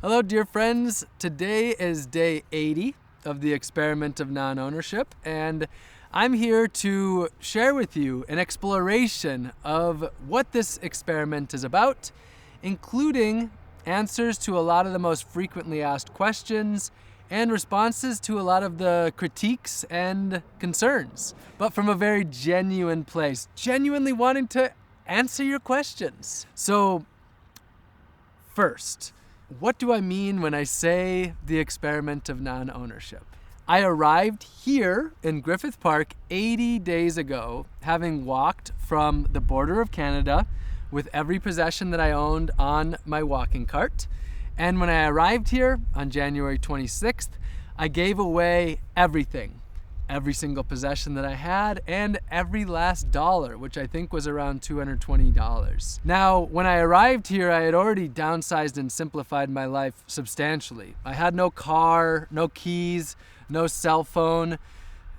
Hello, dear friends. Today is day 80 of the experiment of non-ownership, and I'm here to share with you an exploration of what this experiment is about, including answers to a lot of the most frequently asked questions and responses to a lot of the critiques and concerns, but from a very genuine place, genuinely wanting to answer your questions. So, first, what do I mean when I say the experiment of non-ownership? I arrived here in Griffith Park 80 days ago, having walked from the border of Canada with every possession that I owned on my walking cart. And when I arrived here on January 26th, I gave away everything. Every single possession that I had and every last dollar, which I think was around $220. Now, when I arrived here, I had already downsized and simplified my life substantially. I had no car, no keys, no cell phone.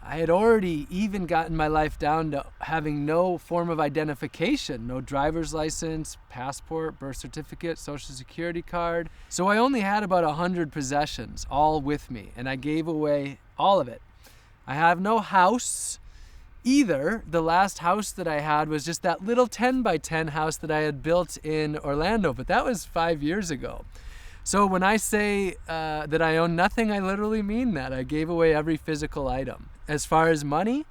I had already even gotten my life down to having no form of identification, no driver's license, passport, birth certificate, social security card. So I only had about 100 possessions, all with me, and I gave away all of it. I have no house either. The last house that I had was just that little 10 by 10 house that I had built in Orlando, but that was 5 years ago. So when I say that I own nothing, I literally mean that. I gave away every physical item. As far as money,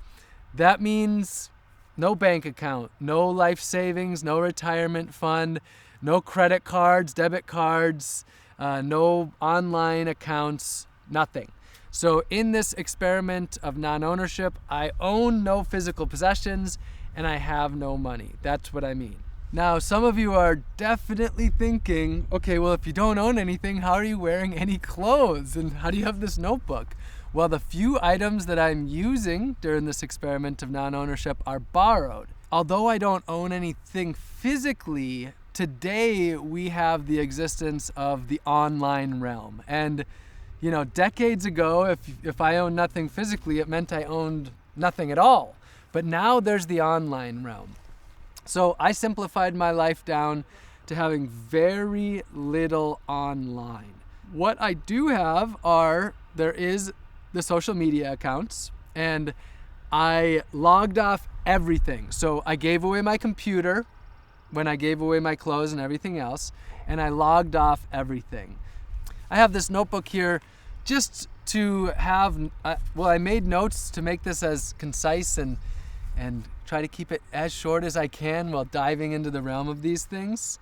that means no bank account, no life savings, no retirement fund, no credit cards, debit cards, no online accounts, nothing. So in this experiment of non-ownership, I own no physical possessions and I have no money. That's what I mean. Now, some of you are definitely thinking, okay, well, if you don't own anything, how are you wearing any clothes? And how do you have this notebook? Well, the few items that I'm using during this experiment of non-ownership are borrowed. Although I don't own anything physically, today we have the existence of the online realm. And you know, decades ago, if I owned nothing physically, it meant I owned nothing at all. But now there's the online realm. So I simplified my life down to having very little online. What I do have there is the social media accounts, and I logged off everything. So I gave away my computer when I gave away my clothes and everything else, and I logged off everything. I have this notebook here just to have, I made notes to make this as concise and try to keep it as short as I can while diving into the realm of these things.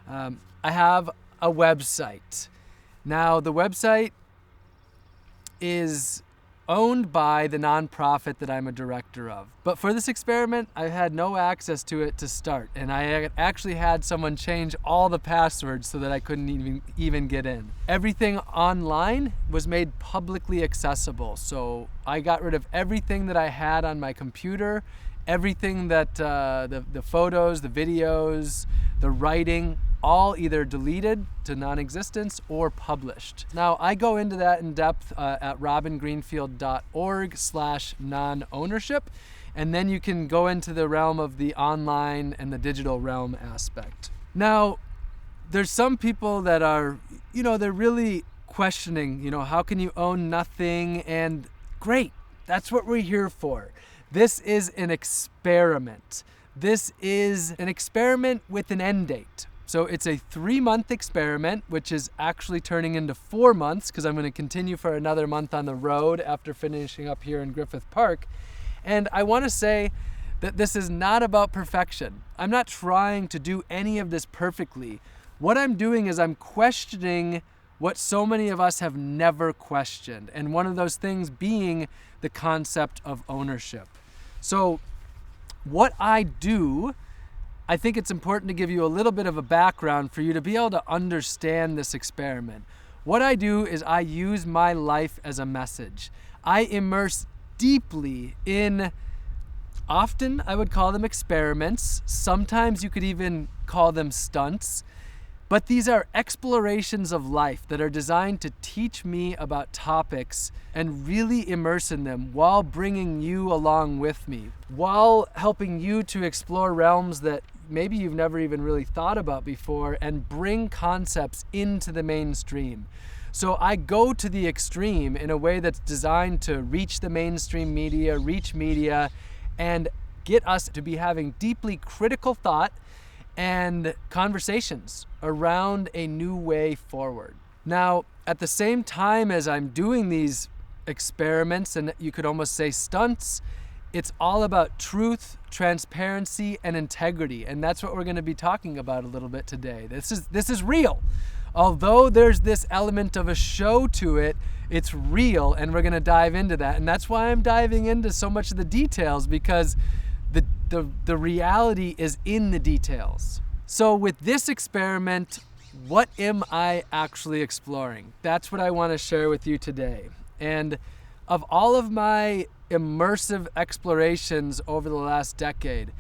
I have a website. Now, the website is owned by the nonprofit that I'm a director of. But for this experiment, I had no access to it to start. And I actually had someone change all the passwords so that I couldn't even get in. Everything online was made publicly accessible. So I got rid of everything that I had on my computer, everything that the photos, the videos, the writing, all either deleted to non-existence or published. Now, I go into that in depth at robingreenfield.org/non-ownership, and then you can go into the realm of the online and the digital realm aspect. Now, there's some people that are, they're really questioning, how can you own nothing? And great, that's what we're here for. This is an experiment. This is an experiment with an end date. So it's a 3-month experiment, which is actually turning into 4 months because I'm going to continue for another month on the road after finishing up here in Griffith Park. And I want to say that this is not about perfection. I'm not trying to do any of this perfectly. What I'm doing is I'm questioning what so many of us have never questioned. And one of those things being the concept of ownership. So what I do, I think it's important to give you a little bit of a background for you to be able to understand this experiment. What I do is I use my life as a message. I immerse deeply in, often I would call them experiments. Sometimes you could even call them stunts. But these are explorations of life that are designed to teach me about topics and really immerse in them while bringing you along with me, while helping you to explore realms that maybe you've never even really thought about before, and bring concepts into the mainstream. So I go to the extreme in a way that's designed to reach the mainstream media, reach media, and get us to be having deeply critical thought and conversations around a new way forward. Now, at the same time as I'm doing these experiments, and you could almost say stunts, it's all about truth, transparency, and integrity. And that's what we're going to be talking about a little bit today. This is real. Although there's this element of a show to it, it's real, and we're going to dive into that. And that's why I'm diving into so much of the details, because the reality is in the details. So with this experiment, what am I actually exploring? That's what I want to share with you today. And of all of my immersive explorations over the last decade,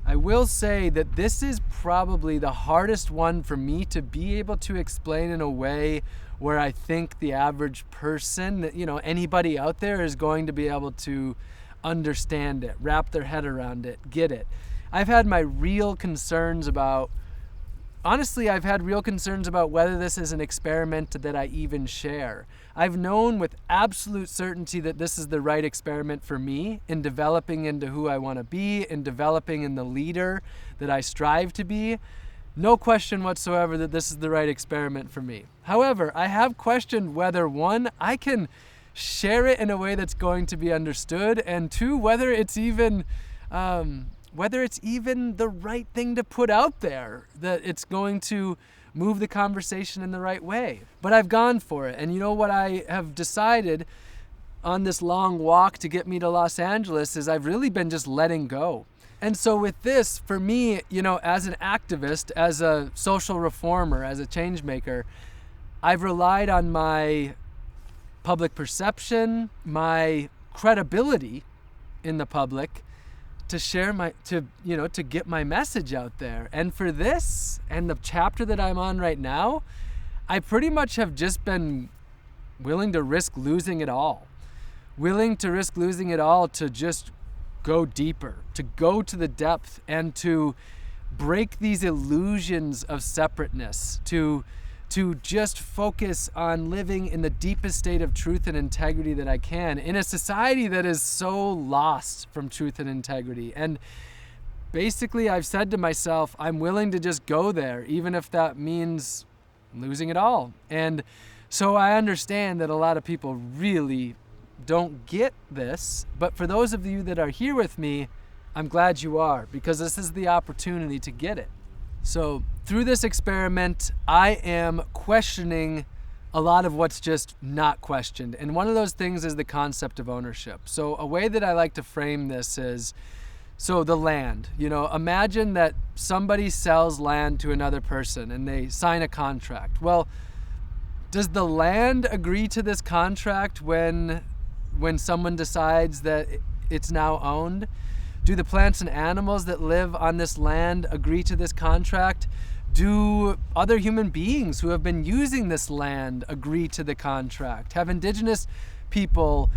I will say that this is probably the hardest one for me to be able to explain in a way where I think the average person, anybody out there is going to be able to understand it, wrap their head around it, get it. I've had real concerns about whether this is an experiment that I even share. I've known with absolute certainty that this is the right experiment for me in developing into who I want to be, in developing in the leader that I strive to be. No question whatsoever that this is the right experiment for me. However, I have questioned whether, one, I can share it in a way that's going to be understood, and two, whether it's even the right thing to put out there, that it's going to move the conversation in the right way. But I've gone for it. And you know what I have decided on this long walk to get me to Los Angeles is I've really been just letting go. And so with this, for me, as an activist, as a social reformer, as a change maker, I've relied on my public perception, my credibility in the public, to share to get my message out there. And for this and the chapter that I'm on right now, I pretty much have just been willing to risk losing it all. Willing to risk losing it all to just go deeper, to go to the depth, and to break these illusions of separateness, to just focus on living in the deepest state of truth and integrity that I can in a society that is so lost from truth and integrity. And basically, I've said to myself, I'm willing to just go there, even if that means losing it all. And so I understand that a lot of people really don't get this, but for those of you that are here with me, I'm glad you are, because this is the opportunity to get it. So through this experiment, I am questioning a lot of what's just not questioned. And one of those things is the concept of ownership. So a way that I like to frame this is, so the land, imagine that somebody sells land to another person and they sign a contract. Well, does the land agree to this contract when someone decides that it's now owned? Do the plants and animals that live on this land agree to this contract? Do other human beings who have been using this land agree to the contract? Have indigenous people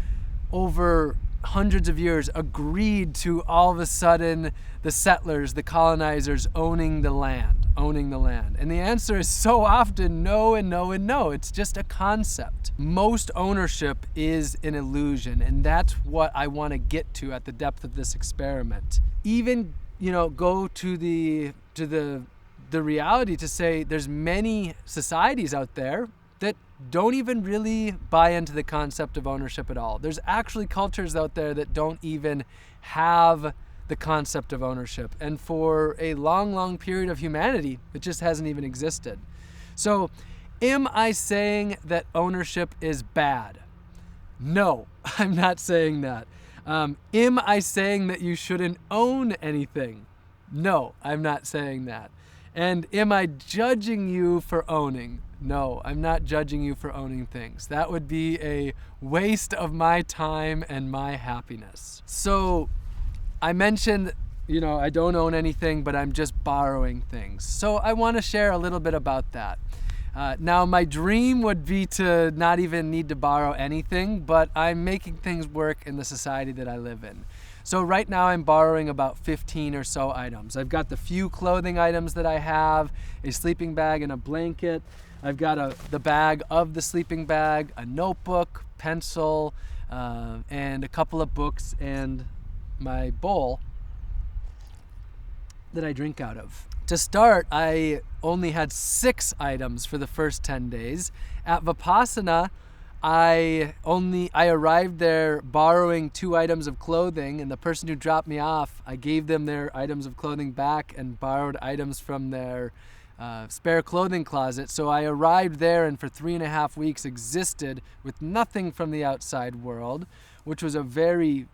over hundreds of years agreed to all of a sudden the settlers, the colonizers owning the land? And the answer is so often no and no and no. It's just a concept. Most ownership is an illusion, and that's what I want to get to at the depth of this experiment. Even, go to the reality to say there's many societies out there that don't even really buy into the concept of ownership at all. There's actually cultures out there that don't even have the concept of ownership. And for a long, long period of humanity, it just hasn't even existed. So, am I saying that ownership is bad? No, I'm not saying that. Am I saying that you shouldn't own anything? No, I'm not saying that. And am I judging you for owning? No, I'm not judging you for owning things. That would be a waste of my time and my happiness. So, I mentioned, I don't own anything, but I'm just borrowing things. So I want to share a little bit about that. Now, my dream would be to not even need to borrow anything, but I'm making things work in the society that I live in. So right now I'm borrowing about 15 or so items. I've got the few clothing items that I have, a sleeping bag and a blanket. I've got the bag of the sleeping bag, a notebook, pencil, and a couple of books, and my bowl that I drink out of. To start, I only had 6 items for the first 10 days. At Vipassana, I arrived there borrowing 2 items of clothing, and the person who dropped me off, I gave them their items of clothing back and borrowed items from their spare clothing closet. So I arrived there and for 3.5 weeks existed with nothing from the outside world, which was a very,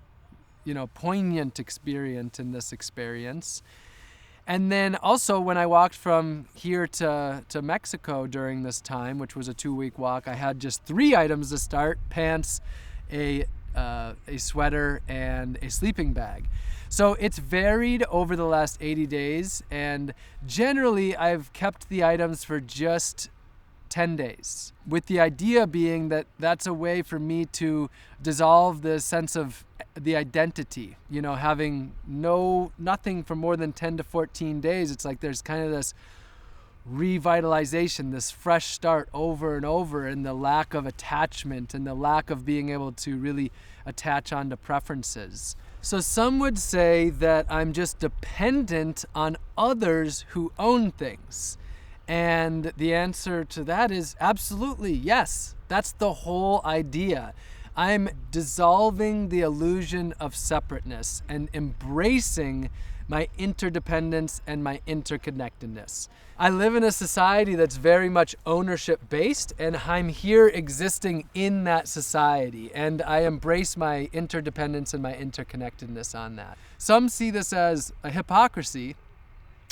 poignant experience in this experience. And then also when I walked from here to Mexico during this time, which was a 2-week walk, I had just 3 items to start: pants, a sweater, and a sleeping bag. So it's varied over the last 80 days, and generally I've kept the items for just 10 days, with the idea being that that's a way for me to dissolve the sense of the identity, having nothing for more than 10 to 14 days. It's like there's kind of this revitalization, this fresh start over and over, and the lack of attachment and the lack of being able to really attach onto preferences. So some would say that I'm just dependent on others who own things. And the answer to that is absolutely yes. That's the whole idea. I'm dissolving the illusion of separateness and embracing my interdependence and my interconnectedness. I live in a society that's very much ownership based, and I'm here existing in that society, and I embrace my interdependence and my interconnectedness on that. Some see this as a hypocrisy,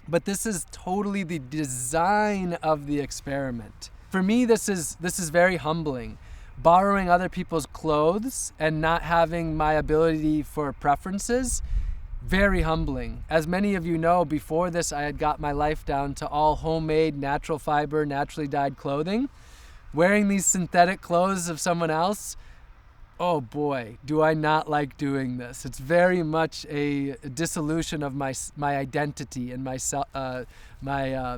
but this is totally the design of the experiment. For me, this is very humbling. Borrowing other people's clothes and not having my ability for preferences, very humbling. As many of you know, before this, I had got my life down to all homemade, natural fiber, naturally dyed clothing. Wearing these synthetic clothes of someone else, oh boy, do I not like doing this. It's very much a dissolution of my identity and my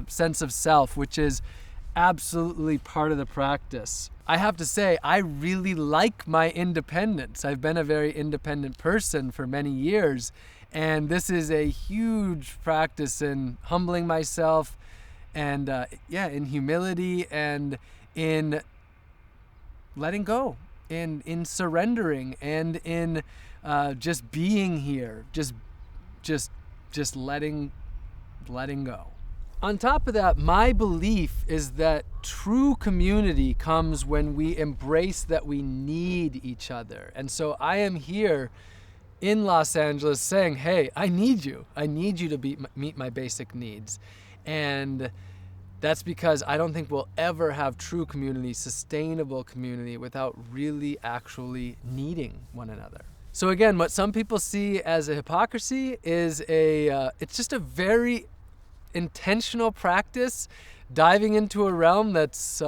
sense of self, which is absolutely part of the practice. I have to say, I really like my independence. I've been a very independent person for many years, and this is a huge practice in humbling myself and in humility and in letting go, and in surrendering, and in just being here, just letting go. On top of that, my belief is that true community comes when we embrace that we need each other. And so I am here in Los Angeles saying, hey, I need you. I need you to meet my basic needs. And that's because I don't think we'll ever have true community, sustainable community, without really actually needing one another. So again, what some people see as a hypocrisy is it's just a very intentional practice diving into a realm that's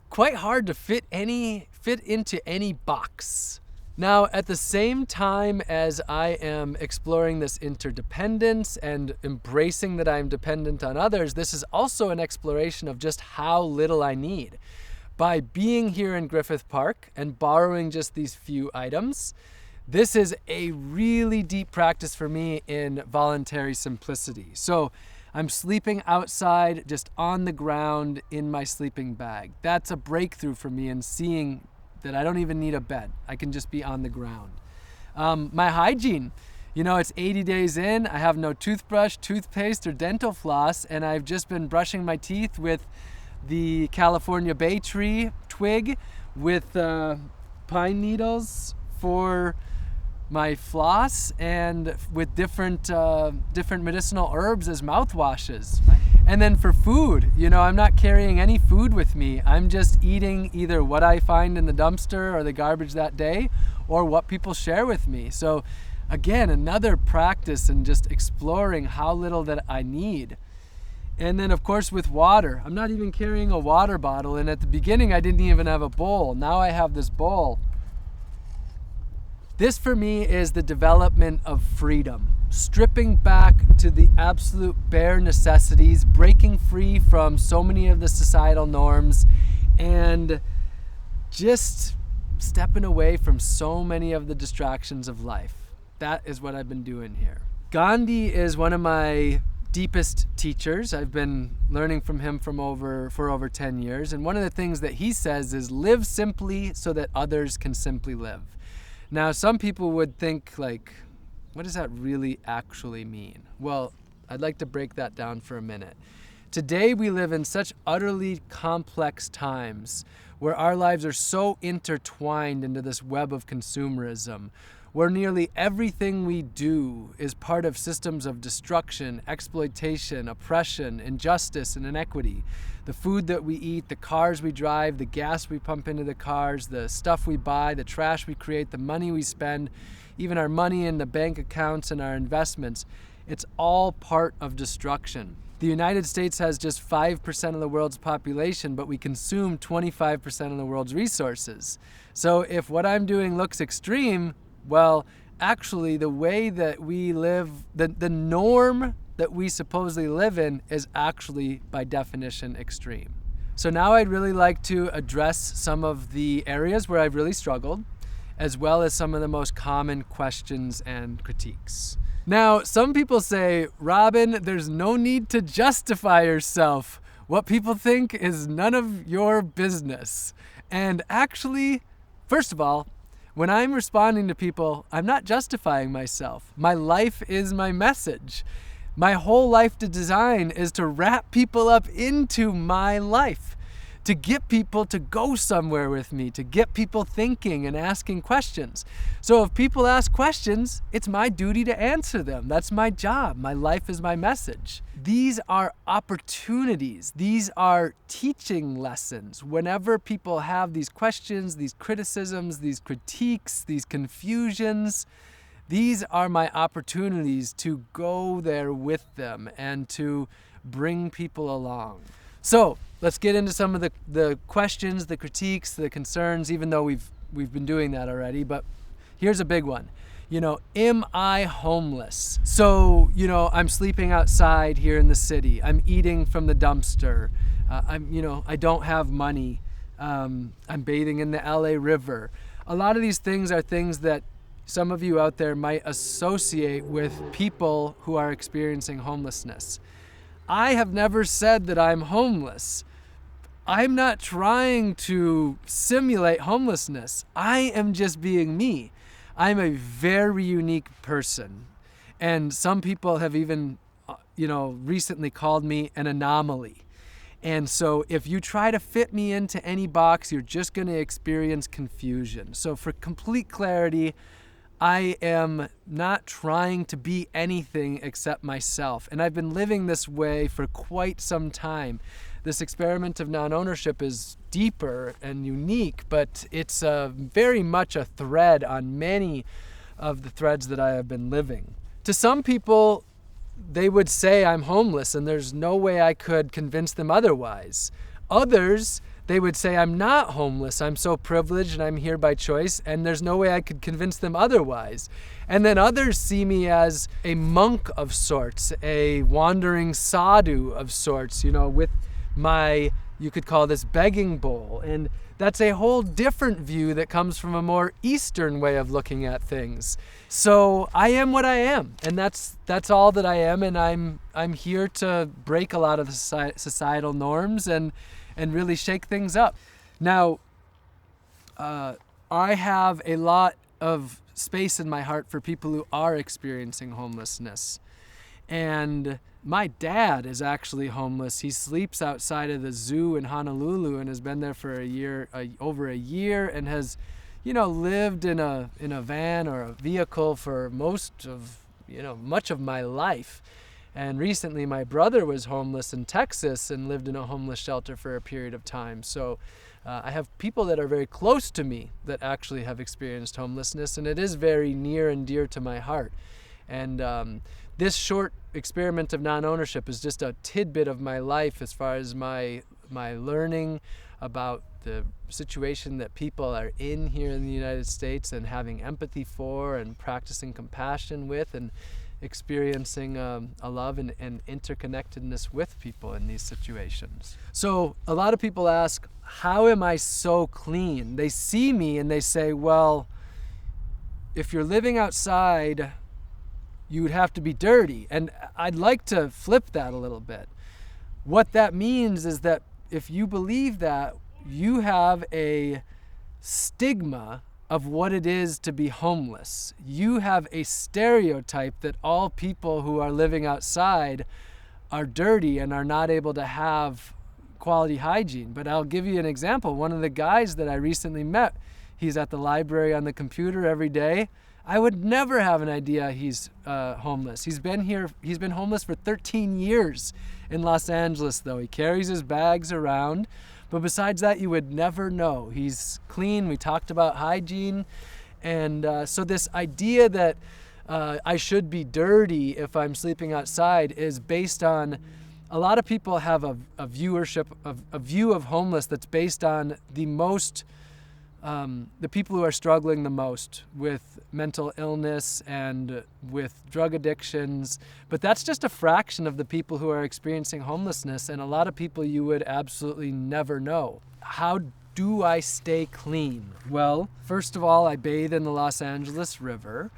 quite hard to fit into any box. Now, at the same time as I am exploring this interdependence and embracing that I'm dependent on others, this is also an exploration of just how little I need. By being here in Griffith Park and borrowing just these few items, this is a really deep practice for me in voluntary simplicity. So I'm sleeping outside, just on the ground in my sleeping bag. That's a breakthrough for me in seeing that I don't even need a bed. I can just be on the ground. My hygiene, it's 80 days in. I have no toothbrush, toothpaste, or dental floss, and I've just been brushing my teeth with the California bay tree twig with pine needles for my floss, and with different medicinal herbs as mouthwashes. And then for food, I'm not carrying any food with me. I'm just eating either what I find in the dumpster or the garbage that day, or what people share with me. So again, another practice in just exploring how little that I need. And then of course with water, I'm not even carrying a water bottle. And at the beginning, I didn't even have a bowl. Now I have this bowl. This for me is the development of freedom. Stripping back to the absolute bare necessities, breaking free from so many of the societal norms, and just stepping away from so many of the distractions of life. That is what I've been doing here. Gandhi is one of my deepest teachers. I've been learning from him for over 10 years. And one of the things that he says is live simply so that others can simply live. Now, some people would think like, what does that really actually mean? Well, I'd like to break that down for a minute. Today, we live in such utterly complex times where our lives are so intertwined into this web of consumerism, where nearly everything we do is part of systems of destruction, exploitation, oppression, injustice, and inequity. The food that we eat, the cars we drive, the gas we pump into the cars, the stuff we buy, the trash we create, the money we spend, even our money in the bank accounts and our investments, it's all part of destruction. The United States has just 5% of the world's population, but we consume 25% of the world's resources. So if what I'm doing looks extreme, well, actually the way that we live, the norm that we supposedly live in is actually by definition extreme. So now I'd really like to address some of the areas where I've really struggled, as well as some of the most common questions and critiques. Now, some people say, Robin, there's no need to justify yourself. What people think is none of your business. And actually, first of all, when I'm responding to people, I'm not justifying myself. My life is my message. My whole life to design is to wrap people up into my life, to get people to go somewhere with me, to get people thinking and asking questions. So if people ask questions, it's my duty to answer them. That's my job. My life is my message. These are opportunities. These are teaching lessons. Whenever people have these questions, these criticisms, these critiques, these confusions, these are my opportunities to go there with them and to bring people along. So let's get into some of the questions, the critiques, the concerns, even though we've been doing that already. But here's a big one. Am I homeless? So, I'm sleeping outside here in the city. I'm eating from the dumpster. I don't have money. I'm bathing in the LA River. A lot of these things are things that some of you out there might associate with people who are experiencing homelessness. I have never said that I'm homeless. I'm not trying to simulate homelessness. I am just being me. I'm a very unique person. And some people have even, recently called me an anomaly. And so if you try to fit me into any box, you're just going to experience confusion. So for complete clarity, I am not trying to be anything except myself. And I've been living this way for quite some time. This experiment of non-ownership is deeper and unique, but it's very much a thread on many of the threads that I have been living. To some people, they would say I'm homeless and there's no way I could convince them otherwise. Others, they would say I'm not homeless, I'm so privileged and I'm here by choice, and there's no way I could convince them otherwise. And then others see me as a monk of sorts, a wandering sadhu of sorts, with my, you could call this begging bowl. And that's a whole different view that comes from a more Eastern way of looking at things. So I am what I am, and that's all that I am, and I'm here to break a lot of the societal norms and really shake things up. Now, I have a lot of space in my heart for people who are experiencing homelessness. And my dad is actually homeless. He sleeps outside of the zoo in Honolulu and has been there for over a year, and has, lived in a van or a vehicle for much of my life. And recently my brother was homeless in Texas and lived in a homeless shelter for a period of time. So I have people that are very close to me that actually have experienced homelessness, and it is very near and dear to my heart. And this short experiment of non-ownership is just a tidbit of my life as far as my learning, about the situation that people are in here in the United States, and having empathy for and practicing compassion with and experiencing a love and interconnectedness with people in these situations. So a lot of people ask, how am I so clean? They see me and they say, well, if you're living outside, you would have to be dirty. And I'd like to flip that a little bit. What that means is that if you believe that, you have a stigma of what it is to be homeless. You have a stereotype that all people who are living outside are dirty and are not able to have quality hygiene. But I'll give you an example. One of the guys that I recently met, he's at the library on the computer every day. I would never have an idea he's homeless. He's been homeless for 13 years in Los Angeles, though. He carries his bags around. But besides that, you would never know. He's clean. We talked about hygiene. And so this idea that I should be dirty if I'm sleeping outside is based on, a lot of people have a view of homeless that's based on the people who are struggling the most with mental illness and with drug addictions. But that's just a fraction of the people who are experiencing homelessness, and a lot of people you would absolutely never know. How do I stay clean? Well, first of all, I bathe in the Los Angeles River.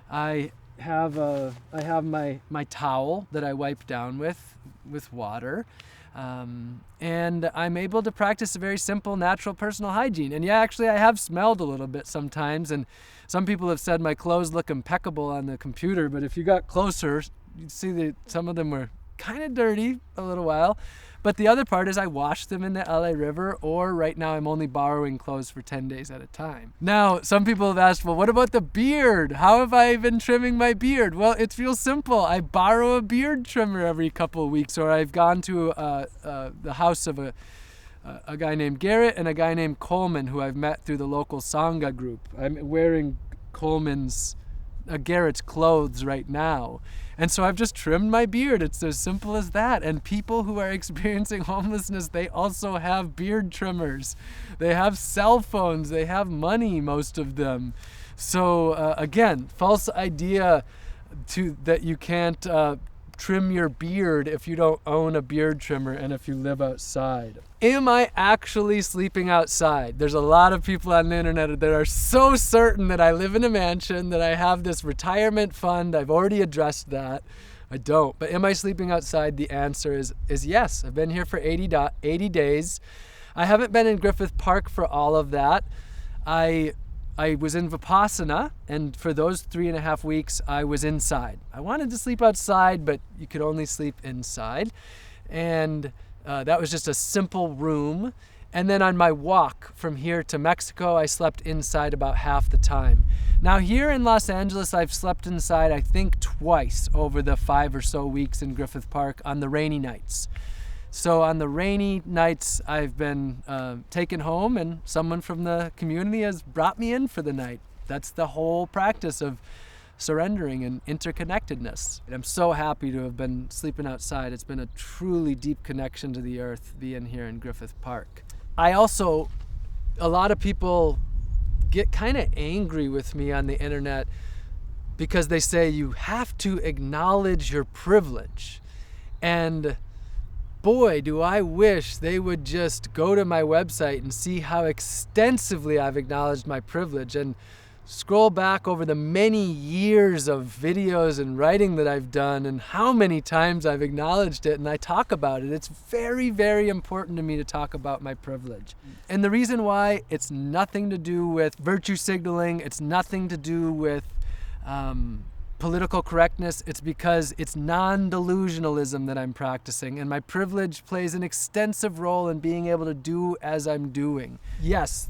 I have my towel that I wipe down with water. And I'm able to practice a very simple, natural personal hygiene. And yeah, actually I have smelled a little bit sometimes, and some people have said my clothes look impeccable on the computer, but if you got closer, you'd see that some of them were kind of dirty a little while. But the other part is I wash them in the LA River, or right now I'm only borrowing clothes for 10 days at a time. Now, some people have asked, well, what about the beard? How have I been trimming my beard? Well, it's real simple. I borrow a beard trimmer every couple of weeks, or I've gone to the house of a guy named Garrett and a guy named Coleman, who I've met through the local Sangha group. I'm wearing Garrett's clothes right now. And so I've just trimmed my beard. It's as simple as that. And people who are experiencing homelessness, they also have beard trimmers. They have cell phones. They have money, most of them. So again, false idea that you can't trim your beard if you don't own a beard trimmer and if you live outside. Am I actually sleeping outside? There's a lot of people on the internet that are so certain that I live in a mansion, that I have this retirement fund. I've already addressed that. I don't. But am I sleeping outside? The answer is yes. I've been here for 80 days. I haven't been in Griffith Park for all of that. I was in Vipassana, and for those 3.5 weeks, I was inside. I wanted to sleep outside, but you could only sleep inside. And that was just a simple room. And then on my walk from here to Mexico, I slept inside about half the time. Now here in Los Angeles, I've slept inside, I think, twice over the 5 or so weeks in Griffith Park on the rainy nights. So on the rainy nights, I've been taken home, and someone from the community has brought me in for the night. That's the whole practice of surrendering and interconnectedness. And I'm so happy to have been sleeping outside. It's been a truly deep connection to the earth being here in Griffith Park. A lot of people get kind of angry with me on the internet because they say you have to acknowledge your privilege. And boy, do I wish they would just go to my website and see how extensively I've acknowledged my privilege, and scroll back over the many years of videos and writing that I've done and how many times I've acknowledged it, and I talk about it. It's very, very important to me to talk about my privilege. And the reason why, it's nothing to do with virtue signaling, it's nothing to do with political correctness. It's because it's non-delusionalism that I'm practicing, and my privilege plays an extensive role in being able to do as I'm doing. Yes,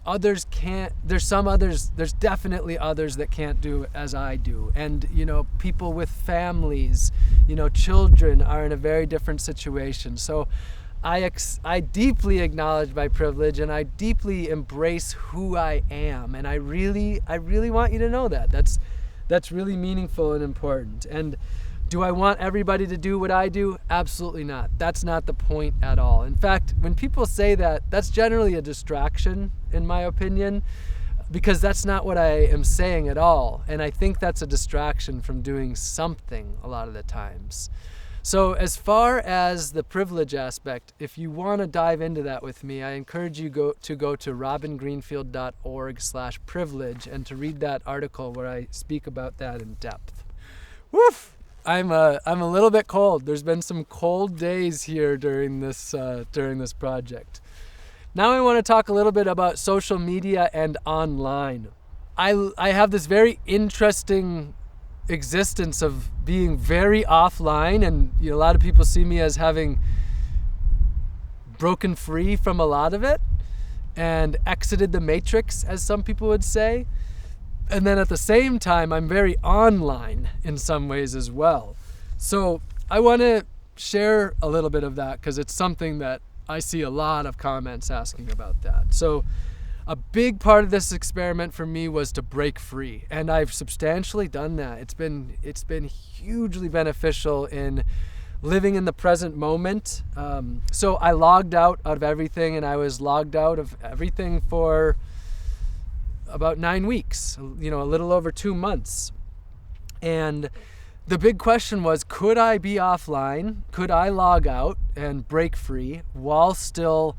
others can't, there's definitely others that can't do as I do. And, people with families, children are in a very different situation. So I deeply acknowledge my privilege, and I deeply embrace who I am. And I really want you to know that. That's really meaningful and important. And Do I want everybody to do what I do? Absolutely not. That's not the point at all. In fact, when people say that, that's generally a distraction, in my opinion, because that's not what I am saying at all. And I think that's a distraction from doing something a lot of the times. So as far as the privilege aspect, if you want to dive into that with me, I encourage you to go to robingreenfield.org/privilege and to read that article where I speak about that in depth. Woof! I'm a little bit cold. There's been some cold days here during this project. Now I want to talk a little bit about social media and online. I have this very interesting existence of being very offline, and a lot of people see me as having broken free from a lot of it and exited the matrix, as some people would say. And then at the same time, I'm very online in some ways as well. So I want to share a little bit of that because it's something that I see a lot of comments asking about that. So a big part of this experiment for me was to break free, and I've substantially done that. It's been hugely beneficial in living in the present moment. So I logged out of everything, and I was logged out of everything for about 9 weeks, a little over 2 months. And the big question was, could I be offline? Could I log out and break free while still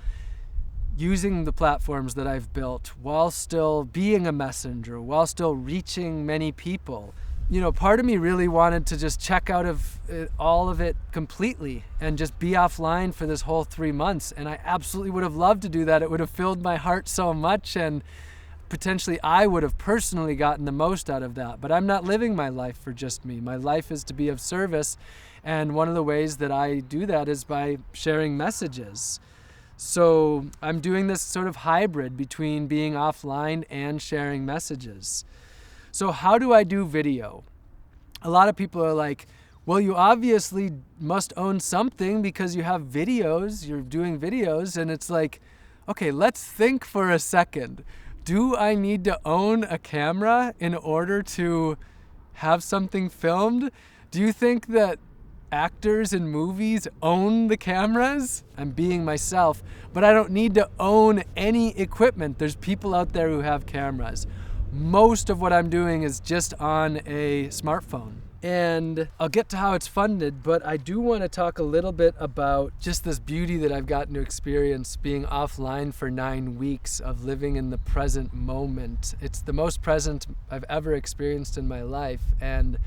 using the platforms that I've built, while still being a messenger, while still reaching many people? Part of me really wanted to just check out of all of it completely and just be offline for this whole 3 months. And I absolutely would have loved to do that. It would have filled my heart so much, and potentially I would have personally gotten the most out of that. But I'm not living my life for just me. My life is to be of service. And one of the ways that I do that is by sharing messages. So I'm doing this sort of hybrid between being offline and sharing messages. So how do I do video? A lot of people are like, well, you obviously must own something because you have videos, you're doing videos. And it's like, okay, let's think for a second. Do I need to own a camera in order to have something filmed? Do you think that actors in movies own the cameras? I'm being myself, but I don't need to own any equipment. There's people out there who have cameras. Most of what I'm doing is just on a smartphone. And I'll get to how it's funded, but I do want to talk a little bit about just this beauty that I've gotten to experience being offline for 9 weeks of living in the present moment. It's the most present I've ever experienced in my life. And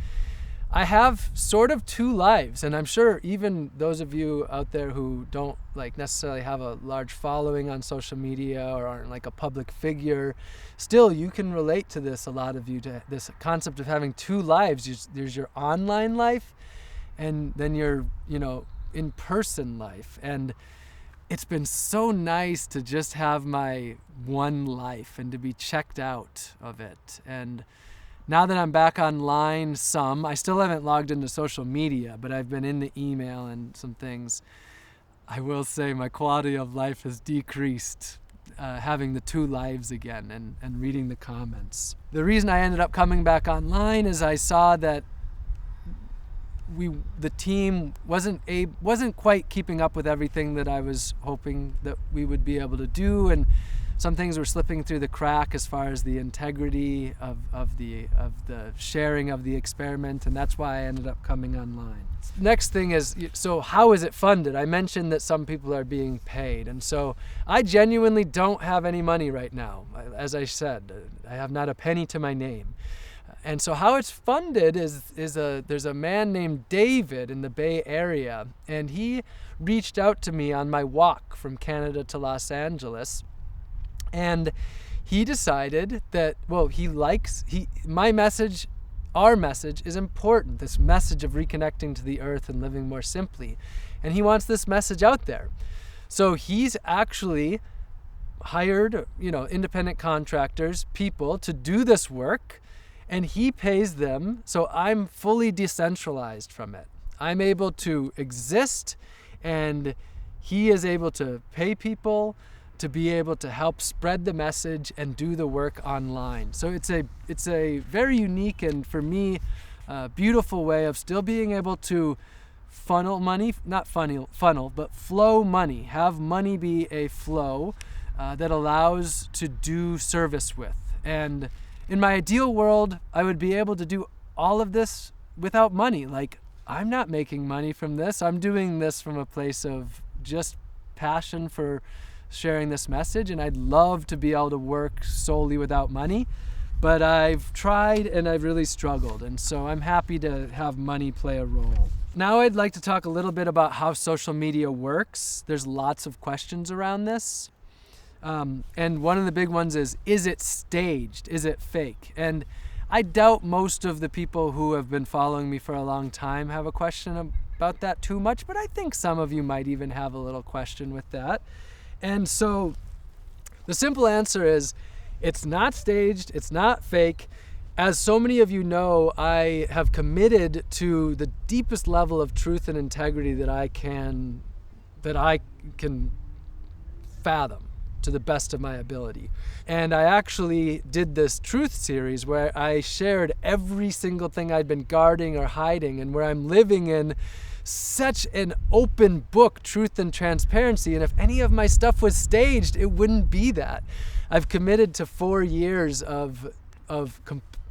I have sort of 2 lives, and I'm sure even those of you out there who don't necessarily have a large following on social media or aren't a public figure, still you can relate to this, a lot of you, to this concept of having 2 lives. There's your online life and then your, in-person life. And it's been so nice to just have my one life and to be checked out of it. And now that I'm back online I still haven't logged into social media, but I've been in the email and some things. I will say my quality of life has decreased having the 2 lives again and reading the comments. The reason I ended up coming back online is I saw that the team wasn't quite keeping up with everything that I was hoping that we would be able to do, and some things were slipping through the crack as far as the integrity of the sharing of the experiment, and that's why I ended up coming online. Next thing is, so how is it funded? I mentioned that some people are being paid, and so I genuinely don't have any money right now. As I said, I have not a penny to my name. And so how it's funded is there's a man named David in the Bay Area, and he reached out to me on my walk from Canada to Los Angeles. And he decided that, our message is important, this message of reconnecting to the earth and living more simply. And he wants this message out there. So he's actually hired, independent contractors, people to do this work, and he pays them. So I'm fully decentralized from it. I'm able to exist, and he is able to pay people to be able to help spread the message and do the work online. So it's a very unique and, for me, beautiful way of still being able to funnel money, not funnel, but flow money, have money be a flow that allows to do service with. And in my ideal world, I would be able to do all of this without money. Like, I'm not making money from this. I'm doing this from a place of just passion for sharing this message, and I'd love to be able to work solely without money, but I've tried and I've really struggled, and so I'm happy to have money play a role. Now I'd like to talk a little bit about how social media works. There's lots of questions around this, and one of the big ones is it staged? Is it fake? And I doubt most of the people who have been following me for a long time have a question about that too much, but I think some of you might even have a little question with that. And so the simple answer is it's not staged, it's not fake. As so many of you know, I have committed to the deepest level of truth and integrity that I can fathom to the best of my ability. And I actually did this truth series where I shared every single thing I'd been guarding or hiding, and where I'm living in such an open book, truth and transparency. And if any of my stuff was staged, it wouldn't be that. I've committed to 4 years of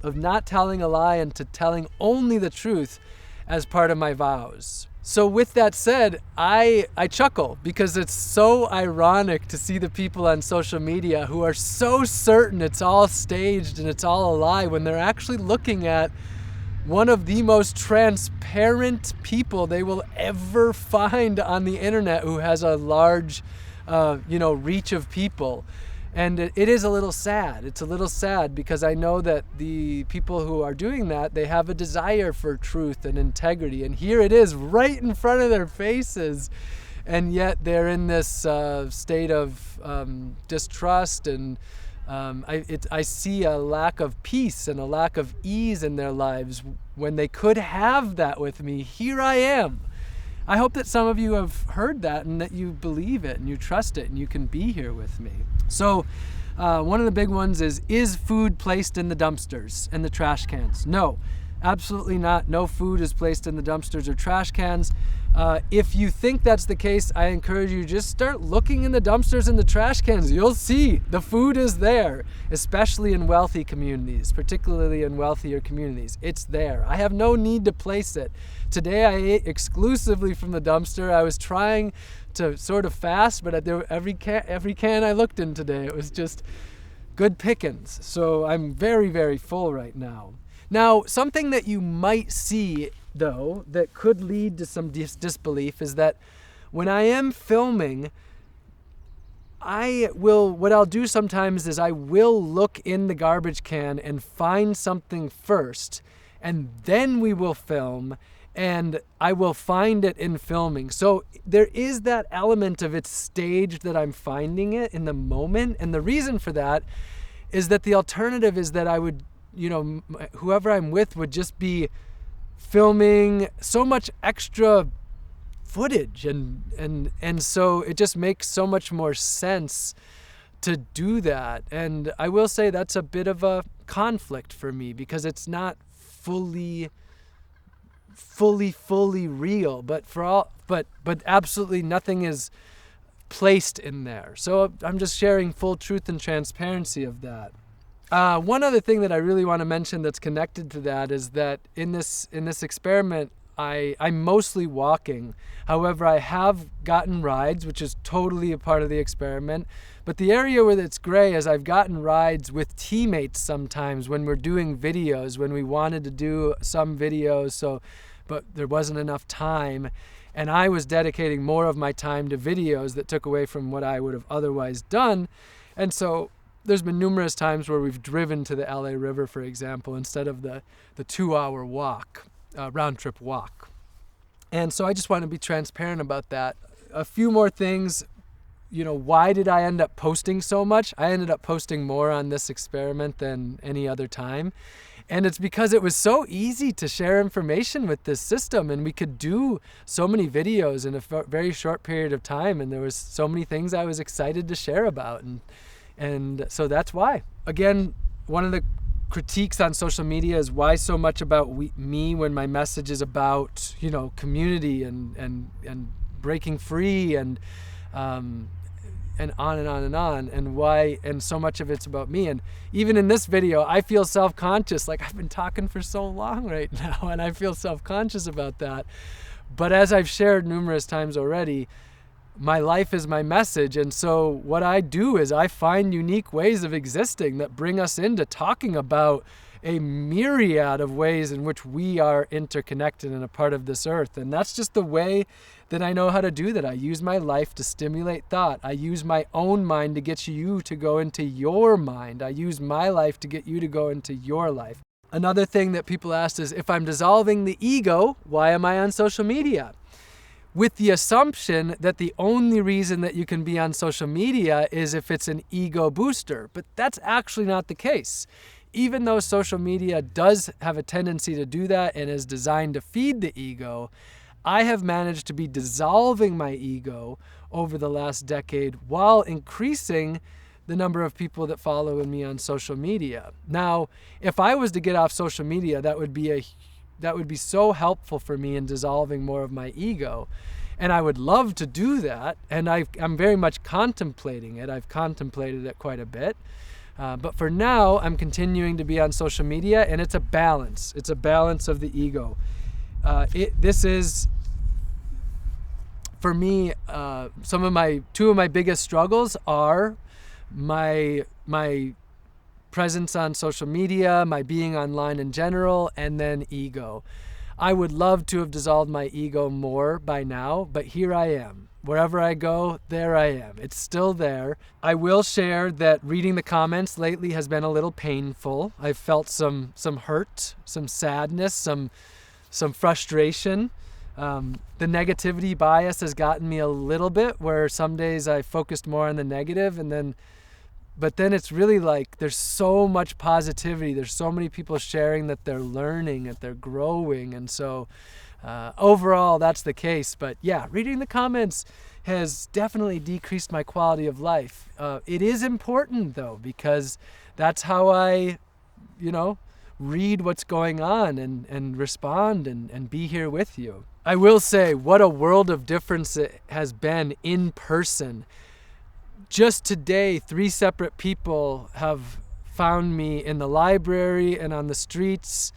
not telling a lie and to telling only the truth as part of my vows. So with that said, I chuckle because it's so ironic to see the people on social media who are so certain it's all staged and it's all a lie when they're actually looking at one of the most transparent people they will ever find on the internet, who has a large, reach of people. And it is a little sad. It's a little sad because I know that the people who are doing that, they have a desire for truth and integrity. And here it is right in front of their faces. And yet they're in this state of distrust, and I see a lack of peace and a lack of ease in their lives when they could have that with me. Here I am. I hope that some of you have heard that and that you believe it and you trust it and you can be here with me. So one of the big ones is food placed in the dumpsters and the trash cans? No, absolutely not. No food is placed in the dumpsters or trash cans. If you think that's the case, I encourage you just start looking in the dumpsters and the trash cans. You'll see the food is there, especially in wealthy communities, particularly in wealthier communities. It's there. I have no need to place it. Today I ate exclusively from the dumpster. I was trying to sort of fast, but every can I looked in today, it was just good pickings. So I'm very, very full right now. Now, something that you might see, though, that could lead to some disbelief is that when I am filming, what I'll do sometimes is I will look in the garbage can and find something first, and then we will film, and I will find it in filming. So there is that element of it's staged that I'm finding it in the moment, and the reason for that is that the alternative is that I would, whoever I'm with would just be filming so much extra footage, and so it just makes so much more sense to do that. And I will say that's a bit of a conflict for me because it's not fully real, but absolutely nothing is placed in there. So I'm just sharing full truth and transparency of that. One other thing that I really want to mention that's connected to that is that in this experiment, I'm mostly walking. However, I have gotten rides, which is totally a part of the experiment. But the area where it's gray is I've gotten rides with teammates sometimes when we're doing videos, when we wanted to do some videos, but there wasn't enough time. And I was dedicating more of my time to videos that took away from what I would have otherwise done. And so there's been numerous times where we've driven to the LA River, for example, instead of the 2-hour walk, round trip walk. And so I just want to be transparent about that. A few more things. Why did I end up posting so much? I ended up posting more on this experiment than any other time. And it's because it was so easy to share information with this system, and we could do so many videos in a very short period of time, and there was so many things I was excited to share about. And so that's why. Again, one of the critiques on social media is why so much about me when my message is about, community and breaking free and on and on and on, and so much of it's about me. And even in this video, I feel self-conscious. Like, I've been talking for so long right now, and I feel self-conscious about that. But as I've shared numerous times already, my life is my message. And so what I do is I find unique ways of existing that bring us into talking about a myriad of ways in which we are interconnected and a part of this earth. And that's just the way that I know how to do that. I use my life to stimulate thought. I use my own mind to get you to go into your mind. I use my life to get you to go into your life. Another thing that people ask is, if I'm dissolving the ego, why am I on social media? With the assumption that the only reason that you can be on social media is if it's an ego booster. But that's actually not the case. Even though social media does have a tendency to do that and is designed to feed the ego, I have managed to be dissolving my ego over the last decade while increasing the number of people that follow me on social media. Now, if I was to get off social media, that would be so helpful for me in dissolving more of my ego. And I would love to do that. And I'm very much contemplating it. I've contemplated it quite a bit. But for now, I'm continuing to be on social media, and it's a balance. It's a balance of the ego. This is, for me, two of my biggest struggles are my presence on social media, my being online in general, and then ego. I would love to have dissolved my ego more by now, but here I am. Wherever I go, there I am. It's still there. I will share that reading the comments lately has been a little painful. I've felt some hurt, some sadness, some frustration. The negativity bias has gotten me a little bit, where some days I focused more on the negative, but then it's really like there's so much positivity. There's so many people sharing that they're learning, that they're growing. And so overall, that's the case. But yeah, reading the comments has definitely decreased my quality of life. It is important, though, because that's how I, read what's going on and respond and be here with you. I will say, what a world of difference it has been in person. Just today, 3 separate people have found me in the library and on the streets,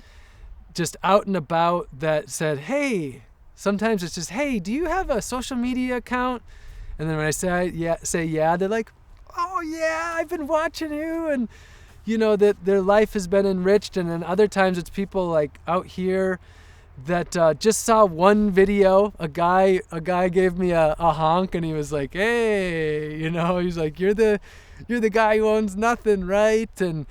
just out and about, that said, hey, sometimes it's just, hey, do you have a social media account? And then when I say yeah, they're like, oh yeah, I've been watching you. And that their life has been enriched. And then other times it's people like out here that just saw one video. A guy gave me a honk, and he was like, hey, he's like, you're the guy who owns nothing, right? And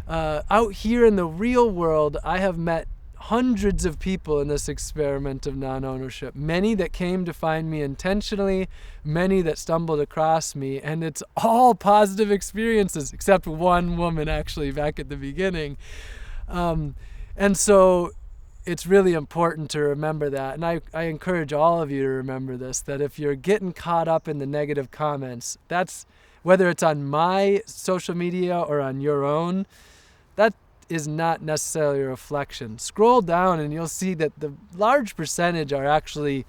out here in the real world, I have met hundreds of people in this experiment of non-ownership, many that came to find me intentionally, many that stumbled across me, and it's all positive experiences, except one woman actually back at the beginning. And so it's really important to remember that. And I encourage all of you to remember this, that if you're getting caught up in the negative comments, that's whether it's on my social media or on your own, that is not necessarily a reflection. Scroll down and you'll see that the large percentage are actually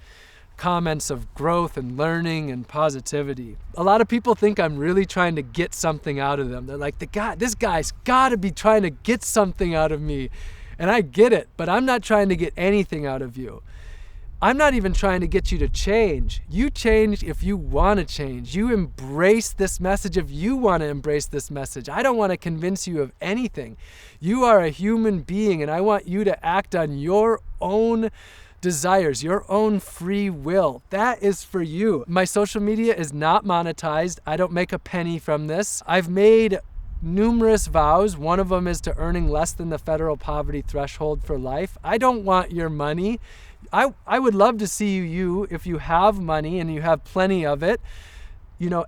comments of growth and learning and positivity. A lot of people think I'm really trying to get something out of them. They're like, this guy's got to be trying to get something out of me. And I get it, but I'm not trying to get anything out of you. I'm not even trying to get you to change. You change if you want to change. You embrace this message if you want to embrace this message. I don't want to convince you of anything. You are a human being, and I want you to act on your own desires, your own free will. That is for you. My social media is not monetized. I don't make a penny from this. I've made numerous vows. One of them is to earning less than the federal poverty threshold for life. I don't want your money. I would love to see you, if you have money and you have plenty of it,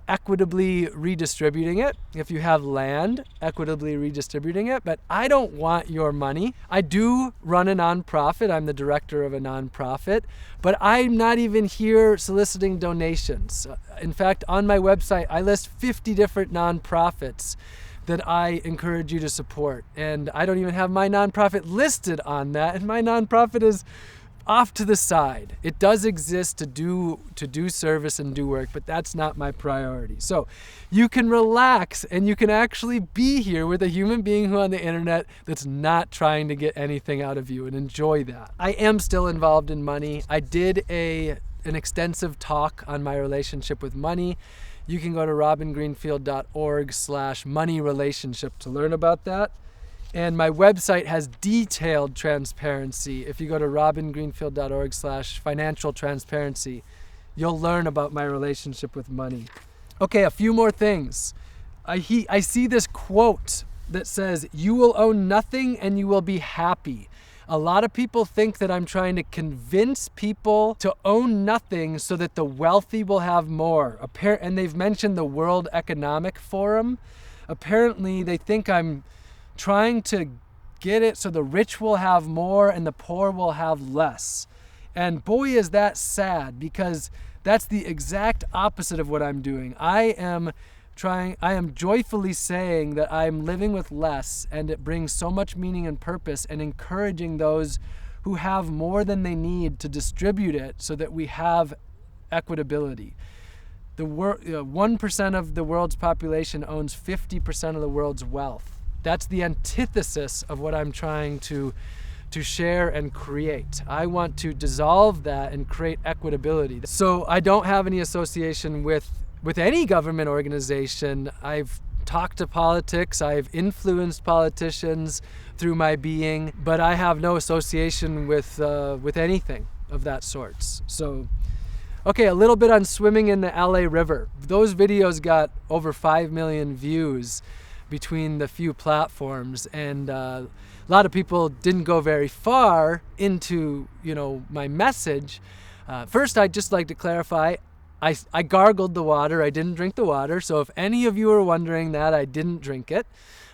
equitably redistributing it. If you have land, equitably redistributing it. But I don't want your money. I do run a nonprofit. I'm the director of a nonprofit, but I'm not even here soliciting donations. In fact, on my website, I list 50 different nonprofits that I encourage you to support. And I don't even have my nonprofit listed on that, and my nonprofit is off to the side. It does exist to do service and do work, but that's not my priority. So you can relax and you can actually be here with a human being who on the internet that's not trying to get anything out of you, and enjoy that. I am still involved in money. I did an extensive talk on my relationship with money. You can go to robingreenfield.org/money relationship to learn about that. And my website has detailed transparency. If you go to robingreenfield.org/financial transparency, you'll learn about my relationship with money. Okay, a few more things. I see this quote that says, "You will own nothing and you will be happy." A lot of people think that I'm trying to convince people to own nothing so that the wealthy will have more. And they've mentioned the World Economic Forum. Apparently, they think I'm trying to get it so the rich will have more and the poor will have less. And boy, is that sad, because that's the exact opposite of what I'm doing. I am joyfully saying that I'm living with less, and it brings so much meaning and purpose, and encouraging those who have more than they need to distribute it so that we have equitability. 1% of the world's population owns 50% of the world's wealth. That's the antithesis of what I'm trying to share and create. I want to dissolve that and create equitability. So I don't have any association with any government organization. I've talked to politics, I've influenced politicians through my being, but I have no association with anything of that sorts. So, okay, a little bit on swimming in the LA River. Those videos got over 5 million views between the few platforms, and a lot of people didn't go very far into my message. First, I'd just like to clarify, I gargled the water. I didn't drink the water. So if any of you are wondering that, I didn't drink it.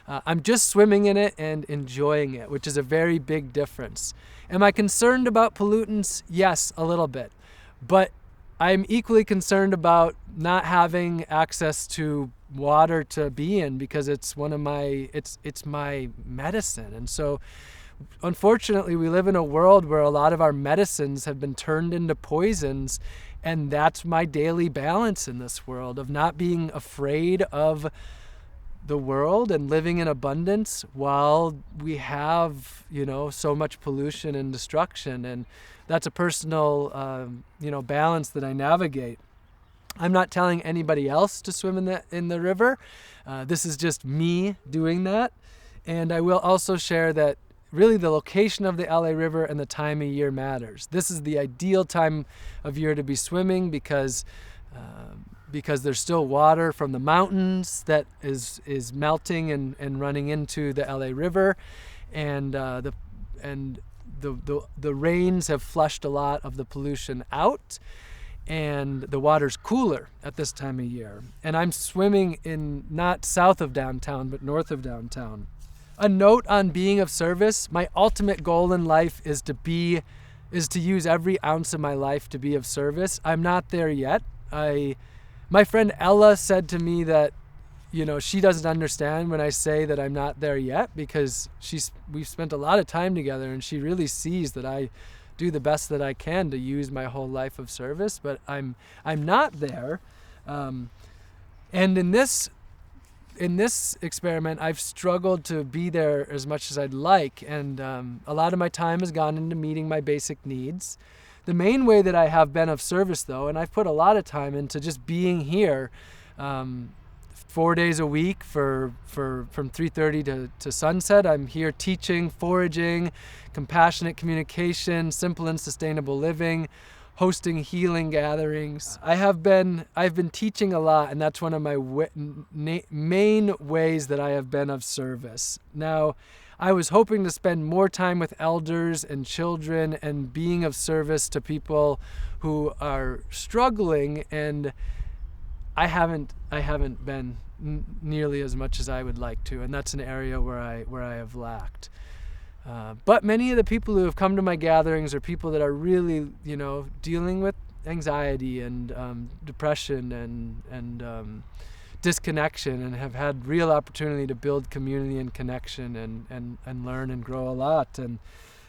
I'm just swimming in it and enjoying it, which is a very big difference. Am I concerned about pollutants? Yes, a little bit. But I'm equally concerned about not having access to water to be in, because it's it's my medicine. And so unfortunately, we live in a world where a lot of our medicines have been turned into poisons, and that's my daily balance in this world, of not being afraid of the world and living in abundance while we have so much pollution and destruction. And that's a personal balance that I navigate. I'm not telling anybody else to swim in the river. This is just me doing that. And I will also share that really the location of the LA River and the time of year matters. This is the ideal time of year to be swimming because there's still water from the mountains that is melting and running into the LA River, and the rains have flushed a lot of the pollution out, and the water's cooler at this time of year. And I'm swimming in not south of downtown, but north of downtown. A note on being of service. My ultimate goal in life is to use every ounce of my life to be of service. I'm not there yet. My friend Ella said to me that, she doesn't understand when I say that I'm not there yet, because we've spent a lot of time together, and she really sees that I do the best that I can to use my whole life of service, but I'm not there. And in this experiment, I've struggled to be there as much as I'd like, and a lot of my time has gone into meeting my basic needs. The main way that I have been of service, though, and I've put a lot of time into just being here, 4 days a week from 3:30 to sunset. I'm here teaching, foraging, compassionate communication, simple and sustainable living, hosting healing gatherings. I've been teaching a lot, and that's one of my main ways that I have been of service. Now, I was hoping to spend more time with elders and children and being of service to people who are struggling, and I haven't been nearly as much as I would like to, and that's an area where I have lacked. But many of the people who have come to my gatherings are people that are really, dealing with anxiety and depression and disconnection and have had real opportunity to build community and connection and learn and grow a lot. And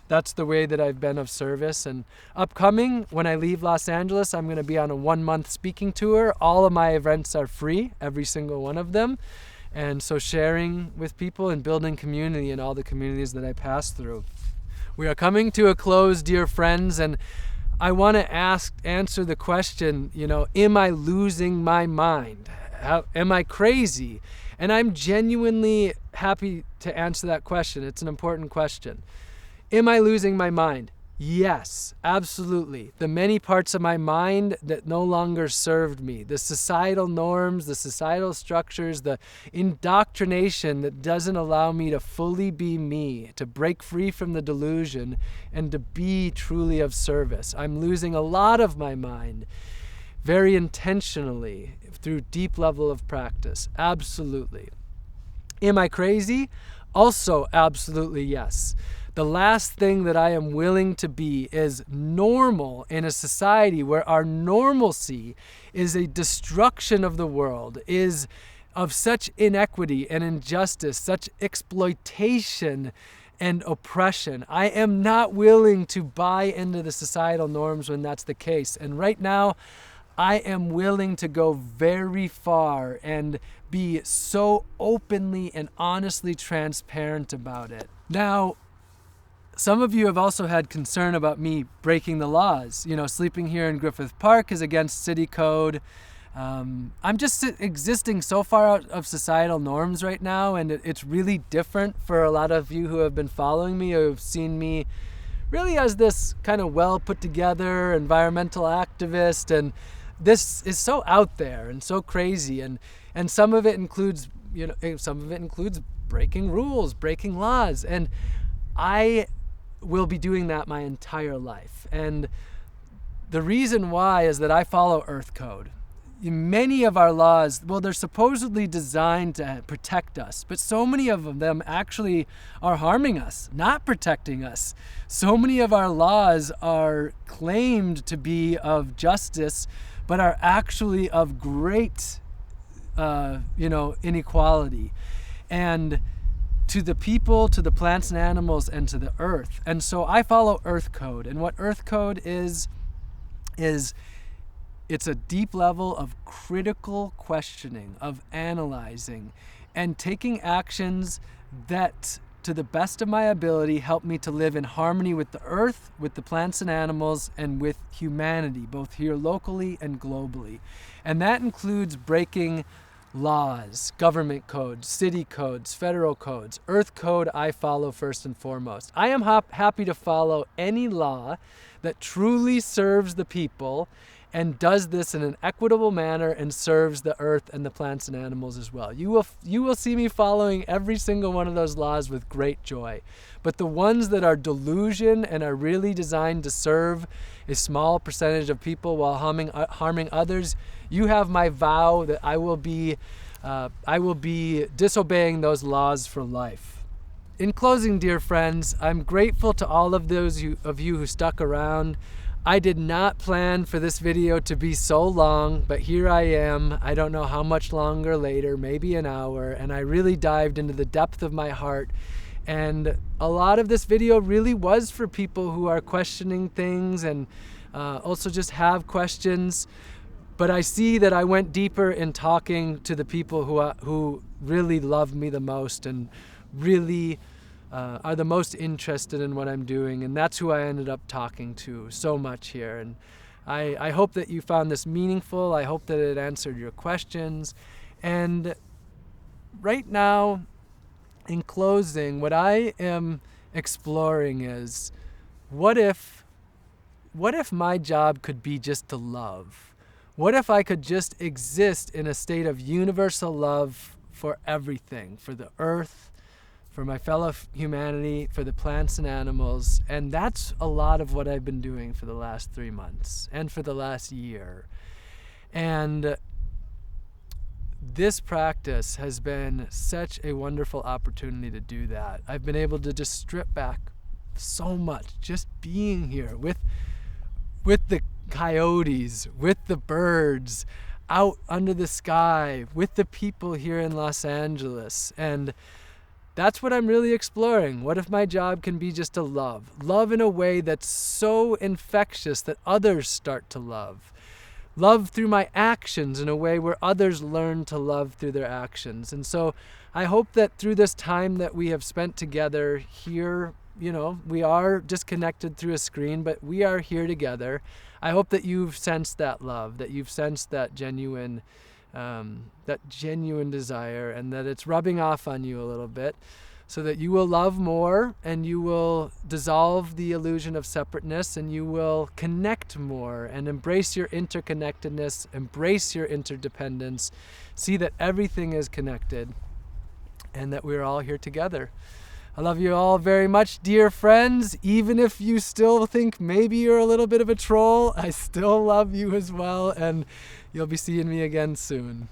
that's the way that I've been of service. And upcoming, when I leave Los Angeles, I'm going to be on a 1-month speaking tour. All of my events are free, every single one of them. And so sharing with people and building community in all the communities that I pass through. We are coming to a close, dear friends, and I want to answer the question, am I losing my mind? Am I crazy? And I'm genuinely happy to answer that question. It's an important question. Am I losing my mind? Yes, absolutely. The many parts of my mind that no longer served me, the societal norms, the societal structures, the indoctrination that doesn't allow me to fully be me, to break free from the delusion and to be truly of service. I'm losing a lot of my mind very intentionally through deep level of practice. Absolutely. Am I crazy? Also, absolutely yes. The last thing that I am willing to be is normal in a society where our normalcy is a destruction of the world, is of such inequity and injustice, such exploitation and oppression. I am not willing to buy into the societal norms when that's the case. And right now, I am willing to go very far and be so openly and honestly transparent about it. Now, some of you have also had concern about me breaking the laws. Sleeping here in Griffith Park is against city code. I'm just existing so far out of societal norms right now, and it's really different for a lot of you who have been following me, who have seen me really as this kind of well put together environmental activist, and this is so out there and so crazy, and some of it includes breaking rules, breaking laws, and I will be doing that my entire life. And the reason why is that I follow Earth Code. Many of our laws, they're supposedly designed to protect us, but so many of them actually are harming us, not protecting us. So many of our laws are claimed to be of justice, but are actually of great, inequality. And to the people, to the plants and animals, and to the earth. And so I follow Earth Code. And what Earth Code is it's a deep level of critical questioning, of analyzing, and taking actions that, to the best of my ability, help me to live in harmony with the earth, with the plants and animals, and with humanity, both here locally and globally. And that includes breaking laws, government codes, city codes, federal codes. Earth Code I follow first and foremost. I am happy to follow any law that truly serves the people and does this in an equitable manner and serves the earth and the plants and animals as well. You will see me following every single one of those laws with great joy. But the ones that are delusion and are really designed to serve a small percentage of people while harming others, you have my vow that I will be disobeying those laws for life. In closing, dear friends, I'm grateful to all of those of you who stuck around. I did not plan for this video to be so long, but here I am. I don't know how much longer later, maybe an hour, and I really dived into the depth of my heart. And a lot of this video really was for people who are questioning things and also just have questions. But I see that I went deeper in talking to the people who really love me the most and really are the most interested in what I'm doing, and that's who I ended up talking to so much here. And I hope that you found this meaningful. I hope that it answered your questions. And right now, in closing, what I am exploring is, what if my job could be just to love? What if I could just exist in a state of universal love for everything, for the earth, for my fellow humanity, for the plants and animals? And that's a lot of what I've been doing for the last 3 months and for the last year. And this practice has been such a wonderful opportunity to do that. I've been able to just strip back so much, just being here with the coyotes, with the birds. out under the sky with the people here in Los Angeles. And that's what I'm really exploring. What if my job can be just to love? Love in a way that's so infectious that others start to love. Love through my actions in a way where others learn to love through their actions. And so I hope that through this time that we have spent together here, we are disconnected through a screen, but we are here together. I hope that you've sensed that love, that you've sensed that genuine desire, and that it's rubbing off on you a little bit, so that you will love more and you will dissolve the illusion of separateness and you will connect more and embrace your interconnectedness, embrace your interdependence, see that everything is connected and that we're all here together. I love you all very much, dear friends. Even if you still think maybe you're a little bit of a troll, I still love you as well, and you'll be seeing me again soon.